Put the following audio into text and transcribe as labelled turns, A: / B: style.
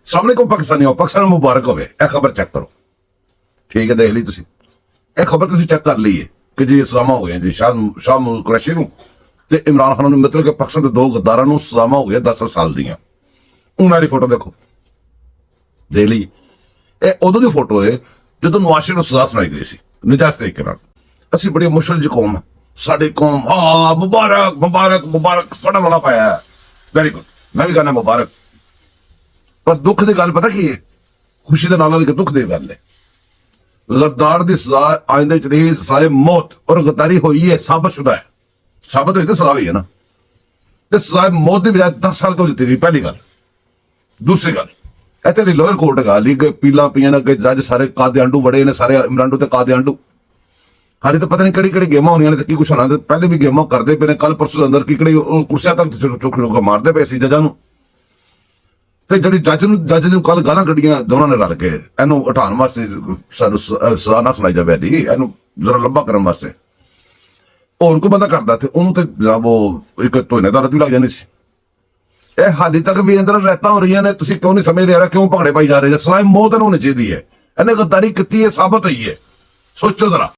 A: ਸਾਹਮਣੇ ਕੋ ਪਾਕਿਸਤਾਨੀ ਮੁਬਾਰਕ ਹੋਵੇ। ਇਹ ਖਬਰ ਚੈੱਕ ਕਰੋ, ਠੀਕ ਹੈ, ਦੇਖ ਲਈ ਤੁਸੀਂ। ਇਹ ਖਬਰ ਤੁਸੀਂ ਚੈੱਕ ਕਰ ਲਈ ਹੈ ਕਿ ਜੀ ਸਜ਼ਾਵਾਂ ਹੋ ਗਈਆਂ ਜੀ ਸ਼ਾਹ ਕੁਰੈਸ਼ੀ ਨੂੰ ਤੇ ਇਮਰਾਨ ਖਾਨ ਨੂੰ, ਮਤਲਬ ਕਿ ਪਾਕਿਸਤਾਨ ਦੇ 2 ਗੱਦਾਰਾਂ ਨੂੰ ਸਜ਼ਾਵਾਂ ਹੋ ਗਈਆਂ 10 ਸਾਲ ਦੀਆਂ। ਉਹਨਾਂ ਦੀ ਫੋਟੋ ਦੇਖੋ, ਦੇਖ ਲਈ। ਇਹ ਉਦੋਂ ਦੀ ਫੋਟੋ ਹੈ ਜਦੋਂ ਨਵਾਜ਼ ਸ਼ਰੀਫ ਨੂੰ ਸਜ਼ਾ ਸੁਣਾਈ ਗਈ ਸੀ ਨਜਾਇਜ਼ ਤਰੀਕੇ ਨਾਲ। ਅਸੀਂ ਬੜੀ ਮੁਸ਼ਕਿਲ ਜਿਹੀ ਕੌਮ, ਸਾਡੀ ਕੌਮ ਮੁਬਾਰਕ ਮੁਬਾਰਕ ਮੁਬਾਰਕ ਪੜਨ ਵਾਲਾ ਪਾਇਆ, ਵੈਰੀ ਗੁੱਡ, ਮੈਂ ਵੀ ਕਹਿੰਦਾ ਮੁਬਾਰਕ। ਪਰ ਦੁੱਖ ਦੀ ਗੱਲ ਪਤਾ ਕੀ ਹੈ? ਖੁਸ਼ੀ ਦੇ ਨਾਲ ਇੱਕ ਦੁੱਖ ਦੀ ਗੱਲ ਹੈ। गद्दार की सजा आइंदे च रही सजाए मौत, और गद्दारी हुई है साबित शुदा है, साबित हुई तो सजा हुई है ना, तो सजाए मौत की बजाय 10 साल को दिती गई। पहली गल। दूसरी गल, इतने लोअर कोर्ट गा ली पीला पीया ने जज सारे कादे आंडू बड़े ने, सारे इमरानडू ते कादे आंडू। हाली तो पता नहीं किहड़ी किहड़ी गेमां होनियां ने ते की कुछ होना। पहले भी गेमां करते पे ने, कल परसों अंदर की कुर्सियां तक चुक चुक मारते पे सी जजां नूं। ਤੇ ਜਿਹੜੀ ਜੱਜ ਨੂੰ ਕੱਲ ਗਾਲਾਂ ਕੱਢੀਆਂ ਦੋਨਾਂ ਨੇ ਰਲ ਕੇ, ਇਹਨੂੰ ਹਟਾਉਣ ਵਾਸਤੇ ਸਾਨੂੰ ਸਜ਼ਾ ਨਾ ਸੁਣਾਈ ਜਾਵੇ, ਇਹਨੂੰ ਜ਼ਰਾ ਲੰਬਾ ਕਰਨ ਵਾਸਤੇ। ਹੋਰ ਕੋਈ ਬੰਦਾ ਕਰਦਾ ਤੇ ਉਹਨੂੰ ਤੇ ਜਨਾਬ ਉਹ ਇੱਕ ਧੋਨੇ ਦਾ ਰੱਦ ਵੀ ਲੱਗ ਜਾਂਦੀ ਸੀ। ਇਹ ਹਾਲੀ ਤੱਕ ਵੀ ਅੰਦਰ ਰਹਿਤਾਂ ਹੋ ਰਹੀਆਂ ਨੇ, ਤੁਸੀਂ ਕਿਉਂ ਨਹੀਂ ਸਮਝ ਰਹੇ? ਕਿਉਂ ਭੰਗੜੇ ਪਾਈ ਜਾ ਰਹੇ? ਸਜ਼ਾਏ ਮੌਤ ਨੂੰ ਹੋਣੀ ਚਾਹੀਦੀ ਹੈ। ਇਹਨੇ ਗੱਦਾਰੀ ਕੀਤੀ ਹੈ, ਸਾਬਤ ਹੋਈ ਹੈ, ਸੋਚੋ ਜ਼ਰਾ।